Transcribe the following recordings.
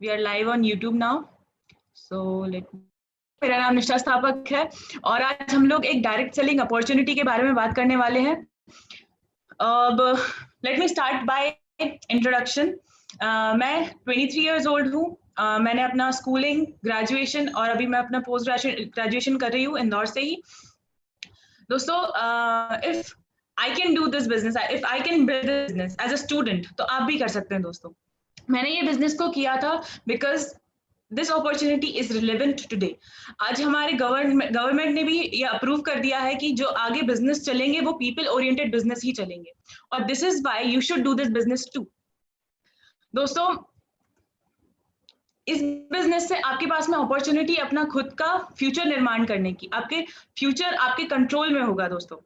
We are live on YouTube now. So मेरा नाम निष्ठा स्थापक है और आज हम लोग एक डायरेक्ट सेलिंग अपॉर्चुनिटी के बारे में बात करने वाले हैं। अब let me start by introduction. मैं 23 इयर्स ओल्ड हूँ। मैंने अपना स्कूलिंग, ग्रेजुएशन और अभी मैं अपना पोस्ट ग्रेजुएशन कर रही हूँ इंदौर से ही। दोस्तों, if I can do this business, if I can build this business as a student, तो आप भी कर सकते हैं। दोस्तों, मैंने ये बिजनेस को किया था because this opportunity is relevant today. आज हमारे गवर्नमेंट ने भी ये अप्रूव कर दिया है कि जो आगे बिजनेस चलेंगे वो पीपल ओरिएंटेड बिजनेस ही चलेंगे, और this is why you should do this business too. दोस्तों, इस बिजनेस से आपके पास में अपॉर्चुनिटी अपना खुद का फ्यूचर निर्माण करने की, आपके फ्यूचर आपके कंट्रोल में होगा। दोस्तों,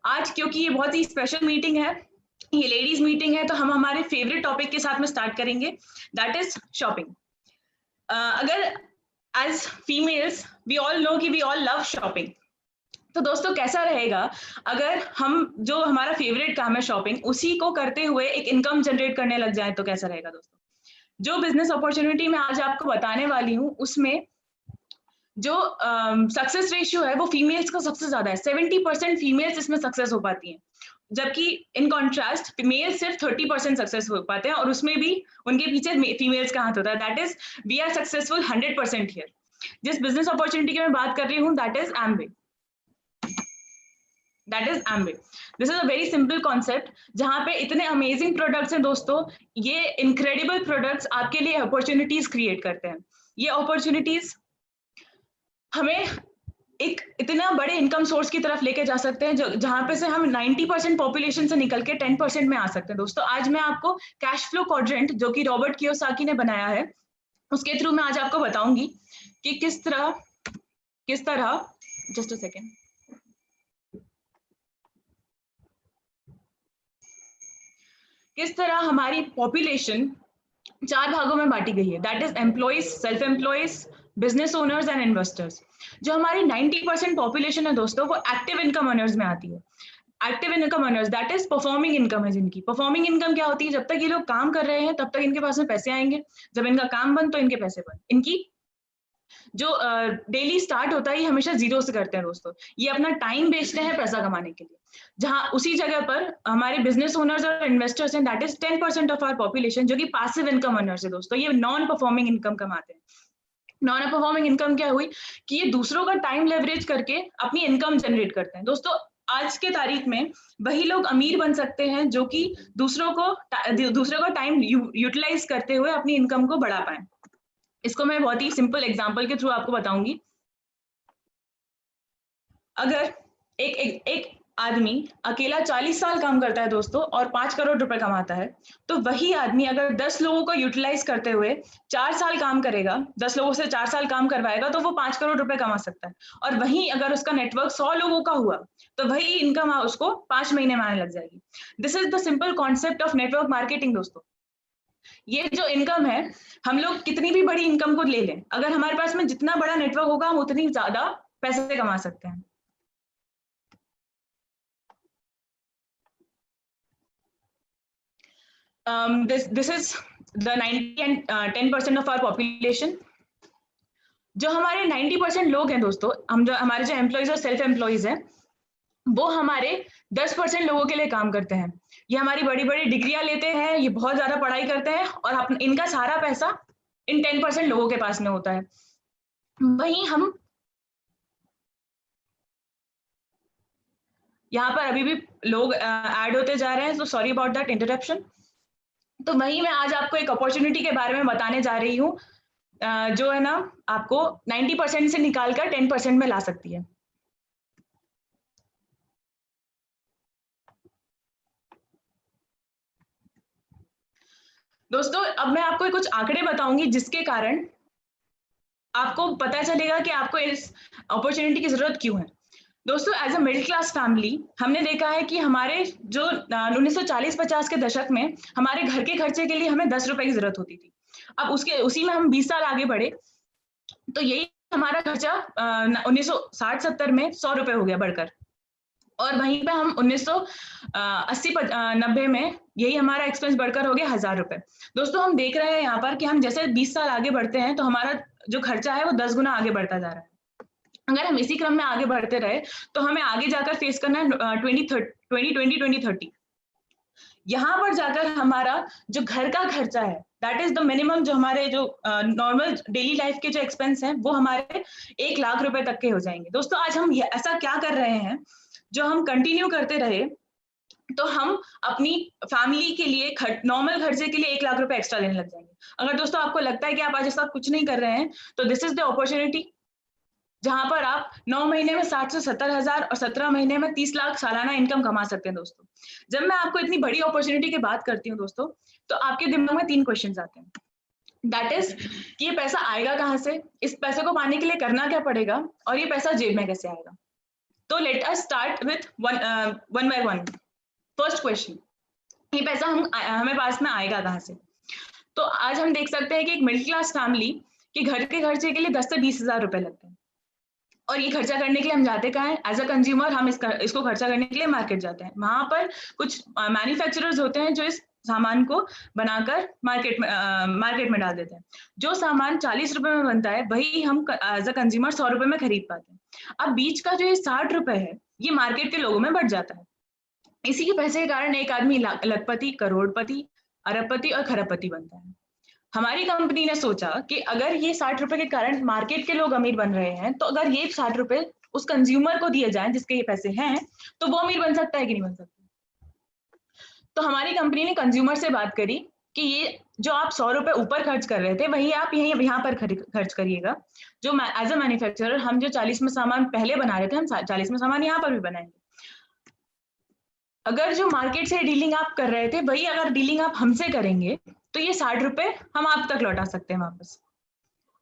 आज क्योंकि ये बहुत ही स्पेशल मीटिंग है, ये लेडीज मीटिंग है, तो हम हमारे फेवरेट टॉपिक के साथ में स्टार्ट करेंगे, दैट इज शॉपिंग। अगर as females we all know कि वी ऑल लव शॉपिंग, तो दोस्तों कैसा रहेगा अगर हम जो हमारा फेवरेट काम है शॉपिंग, उसी को करते हुए एक इनकम जनरेट करने लग जाए, तो कैसा रहेगा। दोस्तों, जो बिजनेस अपॉर्चुनिटी मैं आज आपको बताने वाली हूँ, उसमें जो सक्सेस रेशियो है वो फीमेल्स का सबसे ज्यादा है। 70% फीमेल्स इसमें सक्सेस हो पाती हैं, जबकि इन कॉन्ट्रास्ट मेल सिर्फ 30% सक्सेस हो पाते हैं, और उसमें भी उनके पीछे फीमेल्स का हाथ होता है। That is we are successful 100% here. जिस बिजनेस अपॉर्चुनिटी की मैं बात कर रही हूँ, that is Amway. That is Amway. This is a very simple concept, जहां पे इतने अमेजिंग प्रोडक्ट्स हैं। दोस्तों, ये इनक्रेडिबल प्रोडक्ट्स आपके लिए अपॉर्चुनिटीज क्रिएट करते हैं। ये अपॉर्चुनिटीज हमें एक इतना बड़े इनकम सोर्स की तरफ लेके जा सकते हैं, जहां पे से हम 90% पॉपुलेशन से निकल के 10% में आ सकते हैं। दोस्तों, आज मैं आपको कैश फ्लो क्वाड्रेंट, जो कि रॉबर्ट कियोसाकी ने बनाया है, उसके थ्रू मैं आज आपको बताऊंगी कि किस तरह जस्ट अ सेकेंड, किस तरह हमारी पॉपुलेशन 4 भागों में बांटी गई है। That is employees, self employees, business owners and investors. जो हमारी 90% पॉपुलेशन है दोस्तों, वो एक्टिव इनकम अर्नर्स में आती है। Active income earners, that is performing income है जिनकी। परफॉर्मिंग इनकम क्या होती है? जब तक ये लोग काम कर रहे हैं तब तक इनके पास में पैसे आएंगे, जब इनका काम बंद तो इनके पैसे बंद। इनकी जो डेली स्टार्ट होता है, ये हमेशा जीरो से करते हैं। दोस्तों, ये अपना टाइम बेचते हैं पैसा कमाने के लिए, जहां उसी जगह पर हमारे बिजनेस ओनर्स और इन्वेस्टर्स हैं, that is 10% of our population, जो कि पैसिव इनकम अर्नर्स है। दोस्तों, ये नॉन परफॉर्मिंग इनकम कमाते हैं। नॉन परफॉर्मिंग इनकम क्या हुई कि ये दूसरों का टाइम लेवरेज करके अपनी इनकम जनरेट करते हैं। दोस्तों, आज के तारीख में वही लोग अमीर बन सकते हैं जो कि दूसरों का टाइम यूटिलाइज करते हुए अपनी इनकम को बढ़ा पाए। इसको मैं बहुत ही सिंपल एग्जांपल के थ्रू आपको बताऊंगी। अगर एक आदमी अकेला 40 साल काम करता है दोस्तों, और 5 करोड़ रुपए कमाता है, तो वही आदमी अगर 10 लोगों को यूटिलाइज करते हुए 4 साल काम करेगा, 10 लोगों से 4 साल काम करवाएगा, तो वो 5 करोड़ रुपए कमा सकता है। और वहीं अगर उसका नेटवर्क 100 लोगों का हुआ, तो वही इनकम उसको 5 महीने में आने लग जाएगी। This is the simple concept of network marketing. दोस्तों, ये जो इनकम है, हम लोग कितनी भी बड़ी इनकम को ले लें, अगर हमारे पास में जितना बड़ा नेटवर्क होगा, हम उतनी ज्यादा पैसे कमा सकते हैं। this is the 90 and 10% of our population। जो हमारे 90% लोग हैं दोस्तों, हमारे जो एम्प्लॉइज और सेल्फ एम्प्लॉइज हैं, वो हमारे 10% लोगों के लिए काम करते हैं। ये हमारी बड़ी बड़ी डिग्रियां लेते हैं, ये बहुत ज्यादा पढ़ाई करते हैं, और इनका सारा पैसा इन 10% लोगों के पास में होता है। वहीं हम यहाँ पर अभी भी लोग ऐड होते जा रहे हैं, तो सॉरी अबाउट दैट इंटरप्शन। तो वही मैं आज आपको एक अपॉर्चुनिटी के बारे में बताने जा रही हूँ, जो है ना, आपको 90% से निकालकर 10% में ला सकती है। दोस्तों, अब मैं आपको कुछ आंकड़े बताऊंगी, जिसके कारण आपको पता चलेगा कि आपको इस अपॉर्चुनिटी की जरूरत क्यों है। दोस्तों, as a middle class family, हमने देखा है कि हमारे जो 1940-50 के दशक में हमारे घर के खर्चे के लिए हमें 10 रुपए की जरूरत होती थी। अब उसी में हम 20 साल आगे बढ़े, तो यही हमारा खर्चा 1960-70 में 100 रुपए हो गया बढ़कर। और वहीं पे हम 1980-90 में यही हमारा एक्सपेंस बढ़कर हो गया 1000 रुपए। दोस्तों हम देख रहे हैं यहाँ पर कि हम जैसे 20 साल आगे बढ़ते हैं तो हमारा जो खर्चा है वो 10 गुना आगे बढ़ता जा रहा है। अगर हम इसी क्रम में आगे बढ़ते रहे तो हमें आगे जाकर फेस करना है 2020-2030। यहाँ पर जाकर हमारा जो घर का खर्चा है, दैट इज द मिनिमम, जो हमारे जो नॉर्मल डेली लाइफ के जो एक्सपेंस हैं वो हमारे 1 लाख रुपए तक के हो जाएंगे। दोस्तों आज हम ऐसा क्या कर रहे हैं जो हम कंटिन्यू करते रहे तो हम अपनी फैमिली के लिए नॉर्मल खर्चे के लिए 1 लाख रुपए एक्स्ट्रा लेने लग जाएंगे। अगर दोस्तों आपको लगता है कि आप आज ऐसा कुछ नहीं कर रहे हैं तो दिस इज द अपॉर्चुनिटी, जहां पर आप 9 महीने में 60 से 70 हजार और 17 महीने में 30 लाख सालाना इनकम कमा सकते हैं। दोस्तों जब मैं आपको इतनी बड़ी अपॉर्चुनिटी की बात करती हूँ दोस्तों, तो आपके दिमाग में 3 क्वेश्चन आते हैं। दैट इज कि ये पैसा आएगा कहाँ से, इस पैसे को पाने के लिए करना क्या पड़ेगा, और ये पैसा जेब में कैसे आएगा। तो let us start with one by one. First question, ये पैसा हमें पास में आएगा कहाँ से। तो आज हम देख सकते हैं कि एक मिडिल क्लास फैमिली के घर के खर्चे के लिए 10 से 20 हजार रुपए लगते हैं, और ये खर्चा करने के लिए हम जाते कहाँ हैं, एज अ कंज्यूमर हम इसको खर्चा करने के लिए मार्केट जाते हैं। वहां पर कुछ मैन्युफैक्चरर्स होते हैं जो इस सामान को बनाकर मार्केट में डाल देते हैं। जो सामान 40 रुपए में बनता है वही हम एज अ कंज्यूमर 100 रुपए में खरीद पाते हैं। अब बीच का जो ये 60 रुपए है ये मार्केट के लोगों में बढ़ जाता है। इसी के पैसे के कारण एक आदमी लखपति, करोड़पति, अरबपति और खरबपति बनता है। हमारी कंपनी ने सोचा कि अगर ये 60 रुपए के कारण मार्केट के लोग अमीर बन रहे हैं, तो अगर ये 60 रुपए उस कंज्यूमर को दिए जाएं जिसके ये पैसे हैं, तो वो अमीर बन सकता है कि नहीं बन सकता। तो हमारी कंपनी ने कंज्यूमर से बात करी कि ये जो आप 100 रुपए ऊपर खर्च कर रहे थे वही आप यहाँ पर खर्च करिएगा। जो एज अ मैन्युफैक्चरर हम जो 40 में सामान पहले बना रहे थे, हम 40 में सामान यहाँ पर भी बनाएंगे। अगर जो मार्केट से डीलिंग आप कर रहे थे वही अगर डीलिंग आप हमसे करेंगे तो ये 60 रुपए हम आप तक लौटा सकते हैं वापस।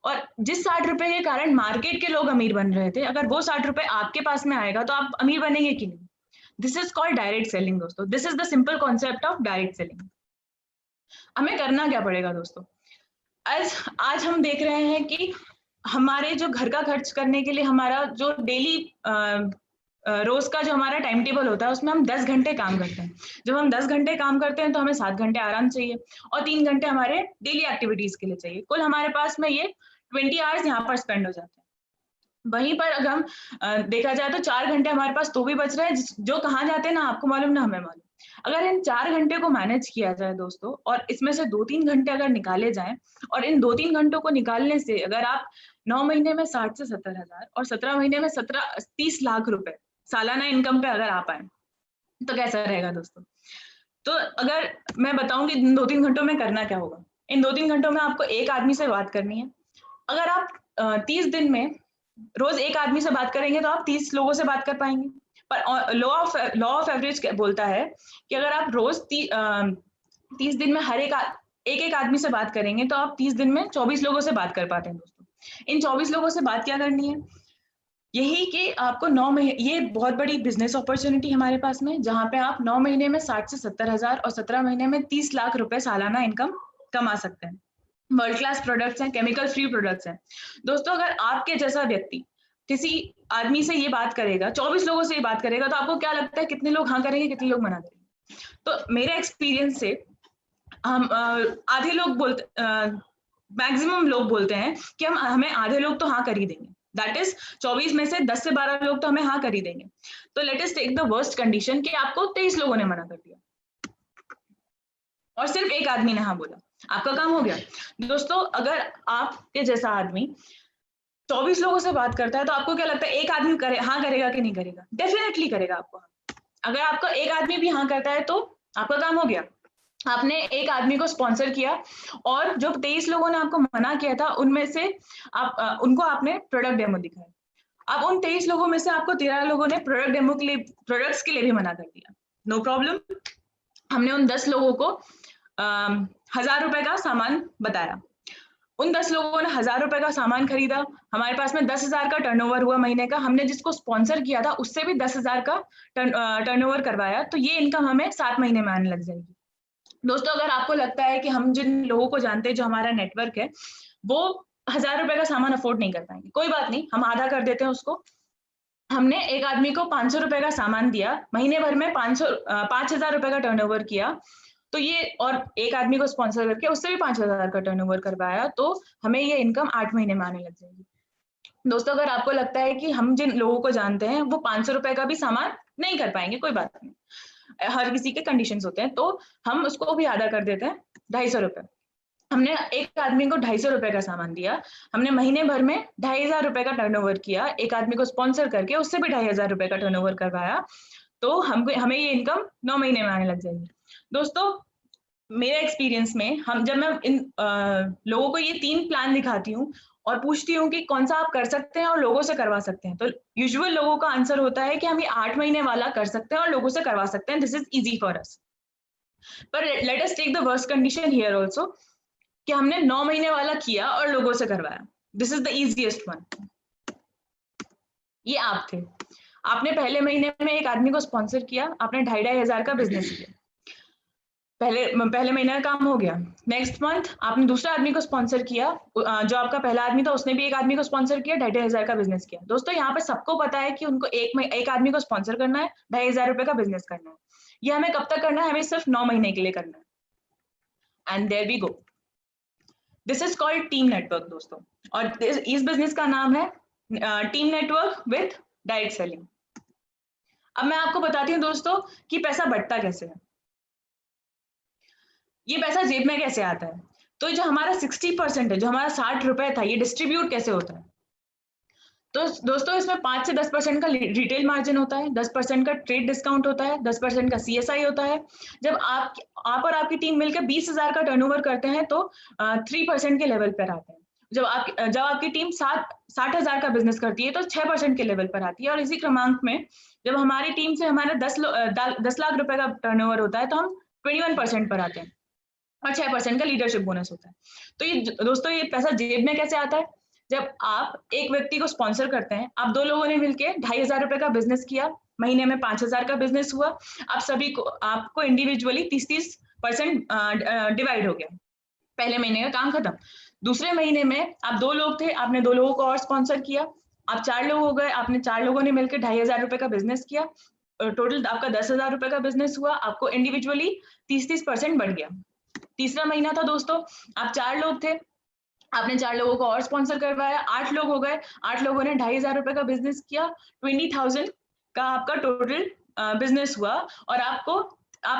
और जिस 60 रुपए के कारण मार्केट के लोग अमीर बन रहे थे, अगर वो 60 रुपए आपके पास में आएगा तो आप अमीर बनेंगे कि नहीं। This is called direct selling दोस्तों। This is the simple concept of direct selling. हमें करना क्या पड़ेगा दोस्तों, आज हम देख रहे हैं कि हमारे जो घर का खर्च करने के लिए हमारा जो डेली रोज का जो हमारा टाइम टेबल होता है उसमें हम 10 घंटे काम करते हैं। जब हम 10 घंटे काम करते हैं तो हमें 7 घंटे आराम चाहिए और 3 घंटे हमारे डेली एक्टिविटीज के लिए चाहिए। कुल हमारे पास में ये 20 आवर्स यहाँ पर स्पेंड हो जाते हैं। वहीं पर अगर हम देखा जाए तो 4 घंटे हमारे पास तो भी बच रहे हैं जो कहाँ जाते हैं ना आपको मालूम ना हमें मालूम। अगर इन 4 घंटे को मैनेज किया जाए दोस्तों, और इसमें से 2-3 घंटे अगर निकाले जाएं, और इन 2-3 घंटों को निकालने से अगर आप 9 महीने में 60 से 70 हजार और 17 महीने में 30 लाख रुपए सालाना इनकम पे अगर आप आए तो कैसा रहेगा दोस्तों। तो अगर मैं बताऊं कि इन 2-3 घंटों में करना क्या होगा, इन 2-3 घंटों में आपको एक आदमी से बात करनी है। अगर आप 30 दिन में रोज एक आदमी से बात करेंगे तो आप 30 लोगों से बात कर पाएंगे। पर लॉ ऑफ एवरेज बोलता है कि अगर आप रोज 30 दिन में हर एक आदमी से बात करेंगे तो आप 30 दिन में 24 लोगों से बात कर पाते हैं दोस्तों। इन 24 लोगों से बात क्या करनी है, यही कि आपको 9 महीने, ये बहुत बड़ी बिजनेस अपॉर्चुनिटी हमारे पास में, जहां पे आप 9 महीने में 60 से 70 हजार और 17 महीने में 30 लाख रुपए सालाना इनकम कमा सकते हैं। वर्ल्ड क्लास प्रोडक्ट्स हैं, केमिकल फ्री प्रोडक्ट्स हैं दोस्तों। अगर आपके जैसा व्यक्ति किसी आदमी से ये बात करेगा, 24 लोगों से ये बात करेगा, तो आपको क्या लगता है कितने लोग हाँ करेंगे, कितने लोग मना करेंगे। तो मेरे एक्सपीरियंस से हम आधे लोग मैक्सिमम लोग बोलते हैं कि हमें आधे लोग तो हाँ कर ही देंगे। दैट इज 24 में से 10 से 12 लोग तो हमें हाँ कर ही देंगे। तो let us take the worst condition कि आपको 23 लोगों ने मना कर दिया और सिर्फ एक आदमी ने हाँ बोला, आपका काम हो गया दोस्तों। अगर आपके जैसा आदमी 24 लोगों से बात करता है तो आपको क्या लगता है एक आदमी हाँ करेगा कि नहीं करेगा? डेफिनेटली करेगा आपको। अगर आपका एक आदमी भी हाँ करता है तो आपका काम हो गया। आपने एक आदमी को स्पॉन्सर किया और जो 23 लोगों ने आपको मना किया था उनमें से उनको आपने प्रोडक्ट डेमो दिखाया। अब उन 23 लोगों में से आपको 13 लोगों ने प्रोडक्ट्स के लिए भी मना कर दिया। नो प्रॉब्लम, हमने उन 10 लोगों को 1000 रुपए का सामान बताया। उन 10 लोगों ने 1000 रुपए का सामान खरीदा, हमारे पास में 10,000 का टर्नओवर हुआ महीने का। हमने जिसको स्पॉन्सर किया था उससे भी 10,000 का टर्नओवर करवाया, तो ये इनकम हमें 7 महीने में आने लग जाएगी। दोस्तों अगर आपको लगता है कि हम जिन लोगों को जानते हैं जो हमारा नेटवर्क है वो 1000 रुपए का सामान अफोर्ड नहीं कर पाएंगे, कोई बात नहीं, हम आधा कर देते हैं उसको। हमने एक आदमी को 500 रुपए का सामान दिया, महीने भर में 5,000 रुपए का टर्नओवर किया, तो ये और एक आदमी को स्पॉन्सर करके उससे भी 5,000 का टर्नओवर करवाया, तो हमें ये इनकम 8 महीने में आने लग जाएगी। दोस्तों, अगर आपको लगता है कि हम जिन लोगों को जानते हैं वो 500 रुपए का भी सामान नहीं कर पाएंगे, कोई बात नहीं, हर किसी के कंडीशंस होते हैं, तो हम उसको भी आधा कर देते हैं, 250 रुपए। हमने एक आदमी को 250 रुपए का सामान दिया, हमने महीने भर में 2,500 रुपए का टर्नओवर किया, एक आदमी को स्पॉन्सर करके उससे भी 2,500 रुपए का टर्नओवर करवाया, तो हमें ये इनकम 9 महीने में आने लग जाएगी। दोस्तों, मेरे एक्सपीरियंस में जब मैं इन लोगों को ये 3 प्लान दिखाती हूँ और पूछती हूँ कि कौन सा आप कर सकते हैं और लोगों से करवा सकते हैं, तो यूजुअल लोगों का आंसर होता है कि हम ये 8 महीने वाला कर सकते हैं और लोगों से करवा सकते हैं, this is easy for us. पर let us take the worst condition here also, कि हमने 9 महीने वाला किया और लोगों से करवाया, this is the easiest one. ये आप थे, आपने पहले महीने में एक आदमी को स्पॉन्सर किया, आपने 2,500 का बिजनेस किया, पहले महीने का काम हो गया। नेक्स्ट मंथ आपने दूसरा आदमी को स्पॉन्सर किया, जो आपका पहला आदमी था उसने भी एक आदमी को स्पॉन्सर किया, 2,500 का बिजनेस किया। दोस्तों, यहाँ पे सबको पता है कि उनको एक आदमी को स्पॉन्सर करना है, 2,500 रुपए का बिजनेस करना है। ये हमें कब तक करना है? हमें सिर्फ 9 महीने के लिए करना है। And there we go, this is called team network दोस्तों, और इस बिजनेस का नाम है team network with direct selling. अब मैं आपको बताती हूँ दोस्तों कि पैसा बढ़ता कैसे है, ये पैसा जेब में कैसे आता है। तो जो हमारा 60% है, जो हमारा 60 रुपए था, ये डिस्ट्रीब्यूट कैसे होता है? तो दोस्तों, इसमें 5 से 10% का रिटेल मार्जिन होता है, 10% का ट्रेड डिस्काउंट होता है, 10% का CSI होता है। जब आप और आपकी टीम मिलकर 20,000 का टर्नओवर करते हैं तो 3% के लेवल पर आते हैं। जब आपकी टीम 60,000 का बिजनेस करती है तो 6% के लेवल पर आती है। और इसी क्रमांक में जब हमारी टीम से हमारा 10 लाख रुपए का टर्नओवर होता है तो हम 21% पर आते हैं और 6% का लीडरशिप बोनस होता है। तो ये दोस्तों, ये पैसा जेब में कैसे आता है? जब आप एक व्यक्ति को स्पॉन्सर करते हैं, आप 2 लोगों ने मिलकर 2,500 रुपए का बिजनेस किया, महीने में 5,000 का बिजनेस हुआ, आप सभी को आपको इंडिविजुअली 30% डिवाइड हो गया, पहले महीने का काम खत्म। दूसरे महीने में आप 2 लोग थे, आपने 2 लोगों को और स्पॉन्सर किया, आप 4 लोग हो गए, आपने 4 लोगों ने मिलकर 2,500 रुपए का बिजनेस किया, टोटल आपका 10,000 रुपए का बिजनेस हुआ, आपको इंडिविजुअली 30% बढ़ गया। तीसरा महीना था दोस्तों, आप 4 लोग थे, आपने 4 लोगों को और स्पॉन्सर करवाया, 8 लोग हो गए, 8 लोगों ने 2,500 रुपए का बिजनेस किया, 20,000 का आपका टोटल बिजनेस हुआ और आप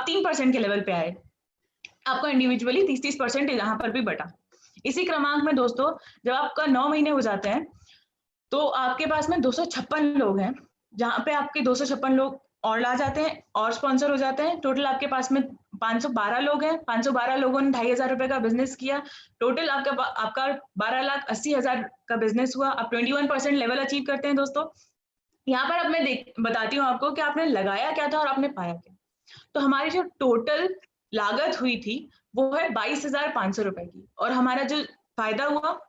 3% के लेवल पे आए, आपको इंडिविजुअली 30% यहाँ पर भी बटा। इसी क्रमांक में दोस्तों, जब आपका 9 महीने हो जाते हैं तो आपके पास में 256 लोग हैं, जहाँ पे आपके 256 लोग और आ जाते हैं और स्पॉन्सर हो जाते हैं। टोटल आपके पास में 512 लोग हैं, 512 लोगों ने 2,500 रुपए का बिजनेस किया, टोटल आपका 12,80,000 का बिजनेस हुआ, आप 21% लेवल अचीव करते हैं दोस्तों। यहाँ पर अब मैं बताती हूँ आपको कि आपने लगाया क्या था और आपने पाया क्या। तो हमारी जो टोटल लागत हुई थी वो है 22,500 रुपए की, और हमारा जो फायदा हुआ,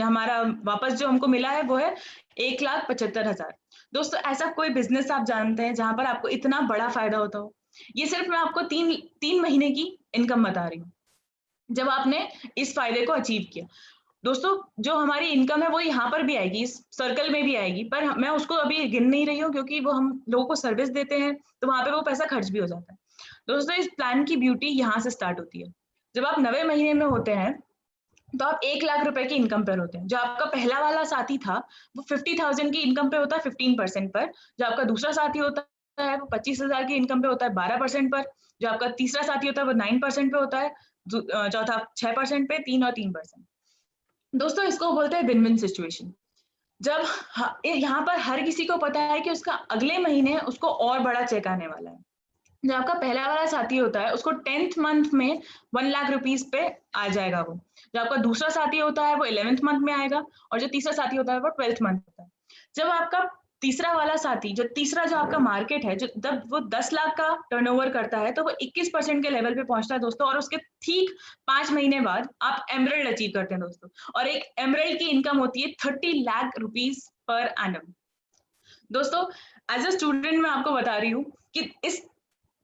हमारा वापस जो हमको मिला है वो है 1,75,000। दोस्तों, ऐसा कोई बिजनेस आप जानते हैं जहां पर आपको इतना बड़ा फायदा होता हो? ये सिर्फ मैं आपको तीन महीने की इनकम बता रही हूँ, जब आपने इस फायदे को अचीव किया। दोस्तों, जो हमारी इनकम है वो यहाँ पर भी आएगी, इस सर्कल में भी आएगी, पर मैं उसको अभी गिन नहीं रही हूँ क्योंकि वो हम लोगों को सर्विस देते हैं तो वहां पे वो पैसा खर्च भी हो जाता है। दोस्तों, इस प्लान की ब्यूटी यहाँ से स्टार्ट होती है। जब आप 90 महीने में होते हैं तो आप 1,00,000 रुपए की इनकम पर होते हैं। जो आपका पहला वाला साथी था वो 50,000 की इनकम पे होता है 15% पर, जो आपका दूसरा साथी होता है वो 25,000 की इनकम पे होता है 12% पर, जो आपका तीसरा साथी होता है वो 9% पे होता है, चौथा 6% पे, 3 और 3%। दोस्तों, इसको बोलते हैं विन विन सिचुएशन। जब यहाँ पर हर किसी को पता है कि उसका अगले महीने उसको और बड़ा चेक आने वाला है। जो आपका पहला वाला साथी होता है उसको 10th मंथ में 1,00,000 रुपीज पे आ जाएगा वो, जो आपका दूसरा साथी होता है वो 11th मंथ में आएगा, और जो तीसरा साथी होता है वो 12th मंथ होता है। जब आपका तीसरा वाला साथी, जो आपका मार्केट है, जो जब वो 10 लाख का टर्नओवर करता है तो वो 21% के लेवल पे पहुंचता है दोस्तों, और उसके ठीक 5 महीने बाद आप एमरल्ड अचीव करते हैं दोस्तों, और एक एमरल्ड की इनकम होती है 30 लाख रुपीज पर एनम। दोस्तों, एज अ स्टूडेंट मैं आपको बता रही हूँ कि इस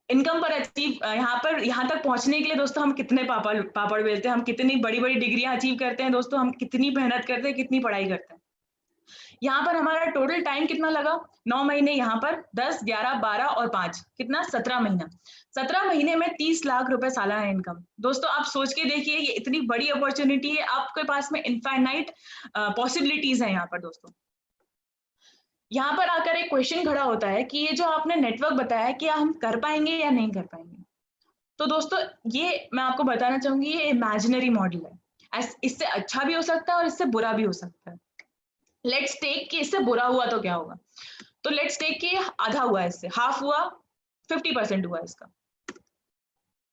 इनकम पर अचीव यहाँ तक पहुंचने के लिए दोस्तों हम कितने पापड़ बेलते हैं, हम कितनी बड़ी बड़ी डिग्रियां अचीव करते हैं दोस्तों, हम कितनी मेहनत करते हैं, कितनी पढ़ाई करते हैं। यहाँ पर हमारा टोटल टाइम कितना लगा, 9 महीने, यहाँ पर 10, 11, 12 और 5 कितना 17 महीना। 17 महीने में 30 लाख रुपए सालाना इनकम। दोस्तों आप सोच के देखिए, ये इतनी बड़ी अपॉर्चुनिटी है, आपके पास में इनफाइनाइट पॉसिबिलिटीज है यहाँ पर दोस्तों। यहाँ पर आकर एक क्वेश्चन खड़ा होता है कि ये जो आपने नेटवर्क बताया कि हम कर पाएंगे या नहीं कर पाएंगे। तो दोस्तों ये मैं आपको बताना चाहूंगी, ये इमेजिनरी मॉडल है, इससे अच्छा भी हो सकता है और इससे बुरा भी हो सकता है। लेट्स टेक कि इससे बुरा हुआ तो क्या होगा, तो लेट्स टेक कि आधा हुआ, इससे हाफ हुआ, 50% हुआ इसका।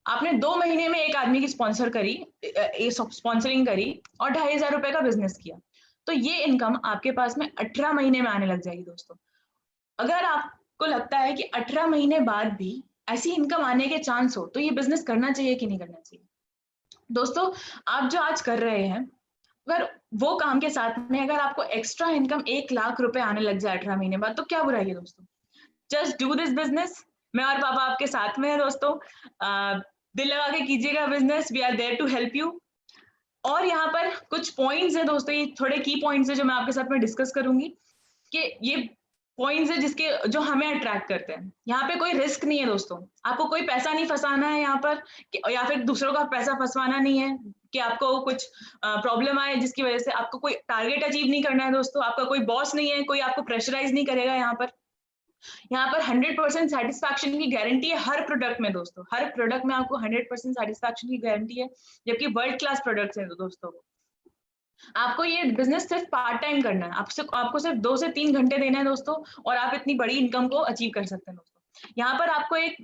आपने 2 महीने में एक आदमी की स्पॉन्सरिंग करी और 2,500 रुपए का बिजनेस किया, तो ये इनकम आपके पास में 18 महीने में आने लग जाएगी दोस्तों। अगर आपको लगता है कि 18 महीने बाद भी ऐसी इनकम आने के चांस हो, तो ये बिजनेस करना चाहिए कि नहीं करना चाहिए। दोस्तों आप जो आज कर रहे हैं, अगर वो काम के साथ में अगर आपको एक्स्ट्रा इनकम 1 लाख रुपए आने लग जाए 18 महीने बाद, तो क्या बुराई है दोस्तों। जस्ट डू दिस बिजनेस, मैं और पापा आपके साथ में है दोस्तों। दिल लगा के कीजिएगा business, we are there to help you. और यहाँ पर कुछ पॉइंट्स है दोस्तों, ये थोड़े की पॉइंट्स है जो मैं आपके साथ में डिस्कस करूंगी, कि ये पॉइंट्स है जिसके जो हमें अट्रैक्ट करते हैं। यहाँ पे कोई रिस्क नहीं है दोस्तों, आपको कोई पैसा नहीं फंसाना है यहाँ पर, या फिर दूसरों का पैसा फंसवाना नहीं है कि आपको कुछ प्रॉब्लम आए जिसकी वजह से आपको कोई टारगेट अचीव नहीं करना है दोस्तों। आपका कोई बॉस नहीं है, कोई आपको प्रेशराइज नहीं करेगा। यहाँ पर 100% सेटिस्फैक्शन की गारंटी है हर प्रोडक्ट में दोस्तों, हर प्रोडक्ट में आपको 100% सेटिस्फैक्शन की गारंटी है, जबकि वर्ल्ड क्लास प्रोडक्ट्स हैं दोस्तों। आपको ये बिजनेस सिर्फ पार्ट टाइम करना है, आपको सिर्फ 2 से 3 घंटे देना है दोस्तों, और आप इतनी बड़ी इनकम को अचीव कर सकते हैं दोस्तों। यहाँ पर आपको एक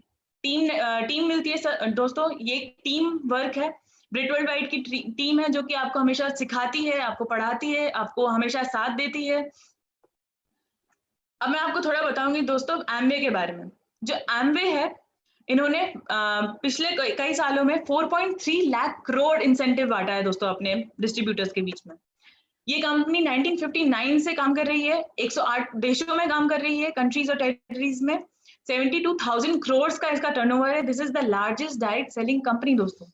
टीम मिलती है दोस्तों, ये टीम वर्क है, ब्रिट वर्ल्ड वाइड की टीम है जो कि आपको हमेशा सिखाती है, आपको पढ़ाती है, आपको हमेशा साथ देती है। अब मैं आपको थोड़ा बताऊंगी दोस्तों एमवे के बारे में। जो एमवे है, इन्होंने पिछले कई सालों में 4.3 लाख करोड़ इंसेंटिव बांटा है दोस्तों अपने डिस्ट्रीब्यूटर्स के बीच में। ये कंपनी 1959 से काम कर रही है, 108 देशों में काम कर रही है, कंट्रीज और टेरिटरीज में। 72,000 करोड़ का इसका टर्नओवर है। This is the largest direct selling company दोस्तों।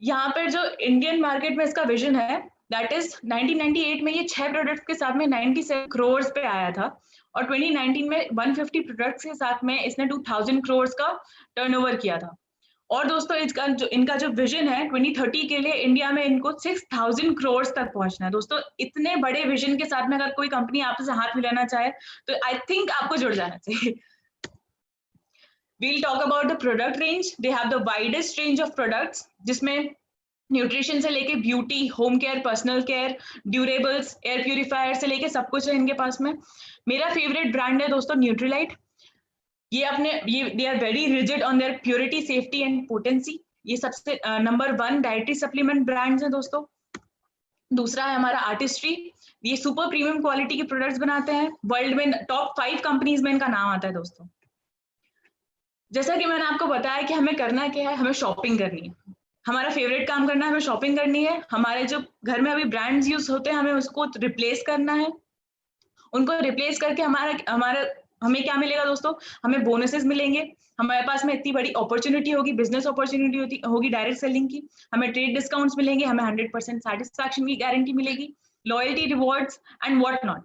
यहाँ पर जो इंडियन मार्केट में इसका विजन है, दैट इज 1998 में ये 6 प्रोडक्ट्स के साथ में 97 करोड़ पे आया था, और 2019 में 150 प्रोडक्ट्स के साथ में इसने 2,000 करोड़ का टर्नओवर किया था। और दोस्तों इनका जो विजन है 2030 के लिए, इंडिया में इनको 6,000 करोड़ तक पहुंचना है दोस्तों। इतने बड़े विजन के साथ में अगर कोई कंपनी आपसे हाथ मिलाना चाहे, तो आई थिंक आपको जुड़ जाना चाहिए। We'll talk about the product range. They have the widest range of products, जिसमें न्यूट्रिशन से लेके beauty, home care, personal care, durables, air purifier से लेके सब कुछ है इनके पास में। मेरा फेवरेट ब्रांड है दोस्तों न्यूट्रीलाइट। ये they are very rigid on their purity, safety and potency. ये सबसे नंबर 1 डाइटरी सप्लीमेंट ब्रांड्स है दोस्तों। दूसरा है हमारा आर्टिस्ट्री, ये सुपर प्रीमियम क्वालिटी के प्रोडक्ट्स बनाते हैं, वर्ल्ड में टॉप 5 कंपनीज में इनका नाम आता है दोस्तों। जैसा कि मैंने आपको बताया कि हमें करना क्या है, हमें शॉपिंग करनी है, हमारा फेवरेट काम करना है, हमें शॉपिंग करनी है। हमारे जो घर में अभी ब्रांड्स यूज होते हैं, हमें उसको रिप्लेस करना है। उनको रिप्लेस करके हमें क्या मिलेगा दोस्तों, हमें बोनसेस मिलेंगे, हमारे पास में इतनी बड़ी अपॉर्चुनिटी होगी, बिजनेस अपॉर्चुनिटी होगी डायरेक्ट सेलिंग की, हमें ट्रेड डिस्काउंट्स मिलेंगे, हमें 100% सेटिस्फैक्शन की गारंटी मिलेगी, loyalty, rewards and what not.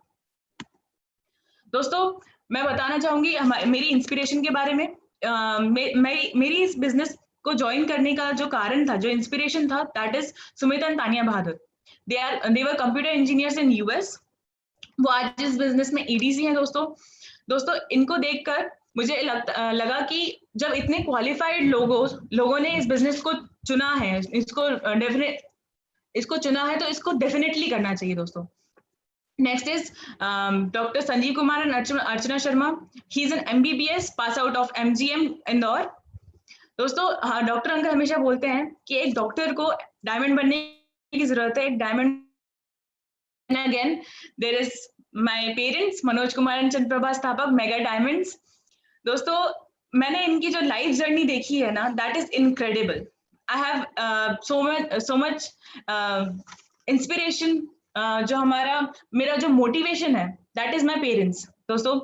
दोस्तों मैं बताना चाहूंगी मेरी इंस्पिरेशन के बारे में। मेरी इस बिजनेस को ज्वाइन करने का जो कारण था, जो इंस्पिरेशन था, that is Sumit and Tania Bahadur. They were computer engineers in US. वो आज इस बिजनेस में ईडीसी हैं दोस्तों इनको देखकर मुझे लगा कि जब इतने क्वालिफाइड लोगों ने इस बिजनेस को चुना है, इसको चुना है, तो इसको डेफिनेटली करना चाहिए दोस्तों। Next is Dr. Sanjeev Kumar and Archana Sharma. He is an MBBS pass out of MGM Indore. दोस्तों डॉक्टर अंकल हमेशा बोलते हैं कि एक डॉक्टर को डायमंड बनने की जरूरत है, एक diamond. Again there is my parents Manoj Kumar and Chandraprabha, स्थापक मेगा डायमंड्स। दोस्तों मैंने इनकी जो लाइफ जर्नी देखी है ना, that is incredible. I have so much inspiration. जो मेरा जो मोटिवेशन है, दैट इज माय पेरेंट्स। दोस्तों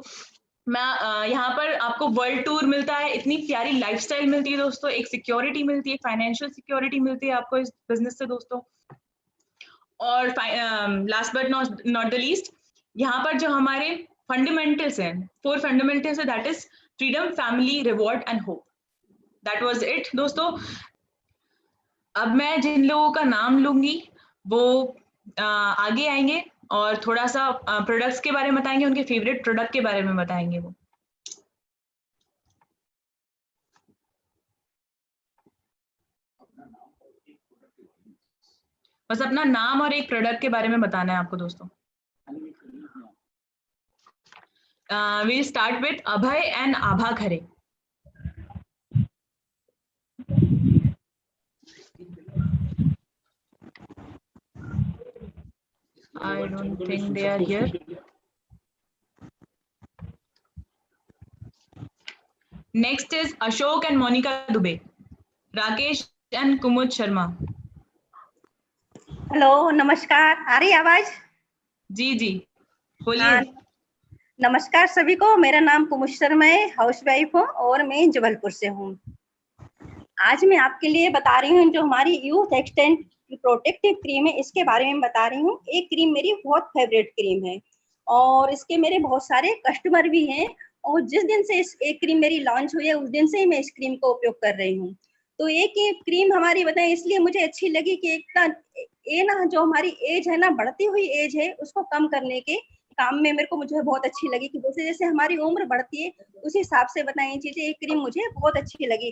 मैं यहाँ पर आपको वर्ल्ड टूर मिलता है, इतनी प्यारी लाइफस्टाइल मिलती है दोस्तों, एक सिक्योरिटी मिलती है, फाइनेंशियल सिक्योरिटी मिलती है आपको इस बिजनेस से दोस्तों। और last but not the least, यहाँ पर जो हमारे फंडामेंटल्स हैं, 4 फंडामेंटल्स है, that is freedom, family, reward and hope. That was it दोस्तों। अब मैं जिन लोगों का नाम लूंगी वो आगे आएंगे और थोड़ा सा प्रोडक्ट्स के बारे में बताएंगे, उनके फेवरेट प्रोडक्ट के बारे में बताएंगे वो। बस अपना नाम और एक प्रोडक्ट के बारे में बताना है आपको दोस्तों। we'll start with Abhay and Abha Khare. I don't think they are here. Next is Ashok and Monica Dubey. Rakesh and Kumud Sharma. Hello, नमस्कार। आ रही आवाज? जी जी, बोलिए। नमस्कार सभी को। मेरा नाम कुमुद शर्मा है, हाउस वाइफ हूँ और मैं जबलपुर से हूँ। आज मैं आपके लिए बता रही हूँ जो हमारी यूथ एक्सटेंट प्रोटेक्टिव क्रीम है, इसके बारे में बता रही हूँ। एक क्रीम मेरी बहुत फेवरेट क्रीम है और इसके मेरे बहुत सारे कस्टमर भी हैं और जिस दिन से इस एक क्रीम मेरी लॉन्च हुई है उस दिन से ही मैं इस क्रीम को उपयोग कर रही हूँ। तो एक क्रीम हमारी बताएं इसलिए मुझे अच्छी लगी कि ये ना जो हमारी एज है ना, बढ़ती हुई एज है, उसको कम करने के काम में मेरे को मुझे बहुत अच्छी लगी कि जैसे जैसे हमारी उम्र बढ़ती है उस हिसाब से बताएं चीजें। एक क्रीम मुझे बहुत अच्छी लगी।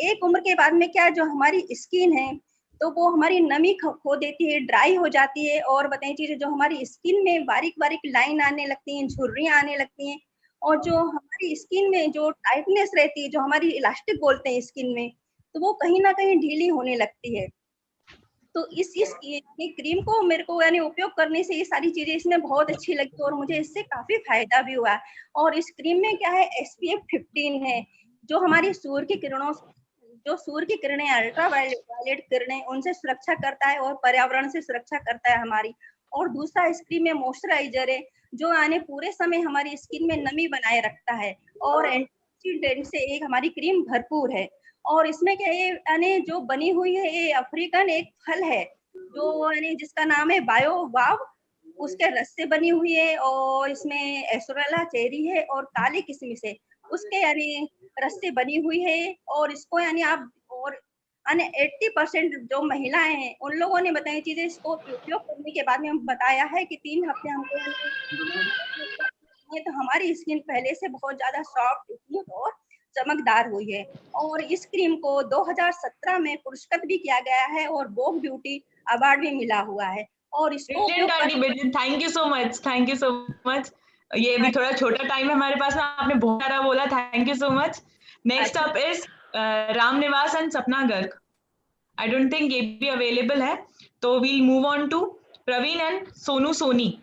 एक उम्र के बाद में क्या जो हमारी स्किन है तो वो हमारी नमी खो देती है, ड्राई हो जाती है और बताएं चीजें जो हमारी स्किन में बारीक बारीक लाइन आने लगती हैं, झुर्रियां आने लगती हैं और जो हमारी स्किन में जो टाइटनेस रहती है, जो हमारी इलास्टिक बोलते हैं स्किन में, तो वो कहीं ना कहीं ढीली होने लगती है। तो इस क्रीम को मेरे को यानी उपयोग करने से ये सारी चीजें इसमें बहुत अच्छी लगी और मुझे इससे काफी फायदा भी हुआ। और इस क्रीम में क्या है, SPF 15 है जो हमारी सूर्य की किरणें अल्ट्रा वायलेट किरणें उनसे सुरक्षा करता है और पर्यावरण से सुरक्षा करता है हमारी। और दूसरा इस क्रीम में मॉइस्चराइजर है जो आने पूरे समय हमारी स्किन में नमी बनाए रखता है और एंटीऑक्सीडेंट से एक हमारी क्रीम भरपूर है। और इसमें क्या है यानी जो बनी हुई है ये अफ्रीकन एक फल है जो यानी जिसका नाम है बायोबाब, उसके रस से बनी हुई है और इसमें एस्टोरेला चेरी है और काली किशमिश है, उसके यानी रस से बनी हुई है। और इसको यानी आप और यानी 80% जो महिलाएं हैं उन लोगों ने बताई चीजें इसको उपयोग करने के बाद में हम बताया है कि 3 हफ्ते हमको तो हमारी स्किन पहले से बहुत ज्यादा सॉफ्ट, स्मूथ और चमकदार हुई है। और इस क्रीम को 2017 में पुरस्कृत भी किया गया है और वोग ब्यूटी अवार्ड भी मिला हुआ है। और इसको thank you so much, thank you so much. ये भी थोड़ा छोटा टाइम है हमारे पास में, आपने बहुत सारा बोला, thank you so much. Next up is Ram Niwas and सपना गर्ग। आई डोंट थिंक ये भी अवेलेबल है, तो we'll move on to Praveen and Sonu Soni.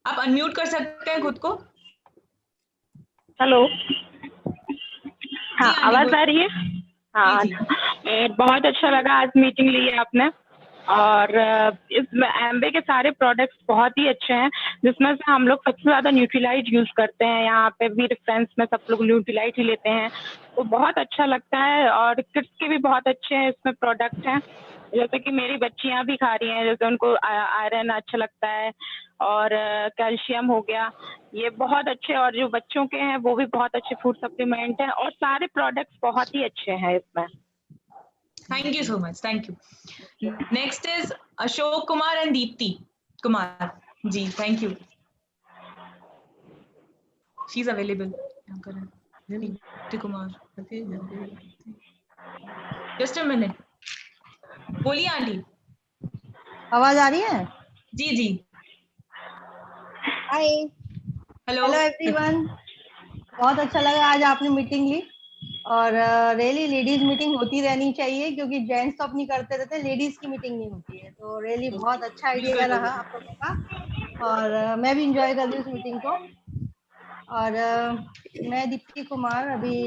आप अनम्यूट कर सकते हैं खुद को। हेलो, हाँ आवाज आ रही है? हाँ, बहुत अच्छा लगा आज मीटिंग ली है आपने और इस एम्बे के सारे प्रोडक्ट्स बहुत ही अच्छे हैं जिसमें से हम लोग सबसे ज्यादा न्यूट्रीलाइट यूज करते हैं। यहाँ पे भी रेफरेंस में सब लोग न्यूट्रीलाइट ही लेते हैं, तो बहुत अच्छा लगता है। और किड्स के भी बहुत अच्छे हैं इसमें प्रोडक्ट हैं, जैसे कि मेरी बच्चियां भी खा रही हैं, जैसे उनको आयरन अच्छा लगता है और कैल्शियम हो गया, ये बहुत अच्छे। और जो बच्चों के हैं वो भी बहुत अच्छे फूड सप्लीमेंट हैं और सारे प्रोडक्ट्स बहुत ही अच्छे हैं इसमें। Thank you so much. Thank you. Next is Ashok Kumar and Deepti Kumar. Ji, thank you. She's available. Deepti Kumar. Just a minute. बोलिए आंटी। आवाज आ रही है? जी जी। हाय, हेलो एवरीवन। बहुत अच्छा लगा आज आपने मीटिंग ली और रियली लेडीज मीटिंग होती रहनी चाहिए क्योंकि जेंट्स तो अपनी करते रहते हैं, लेडीज की मीटिंग नहीं होती है। तो रियली बहुत अच्छा आइडिया रहा आप लोगों का और मैं भी इंजॉय कर रही हूँ इस मीटिंग को। और मैं दीप्ति कुमार अभी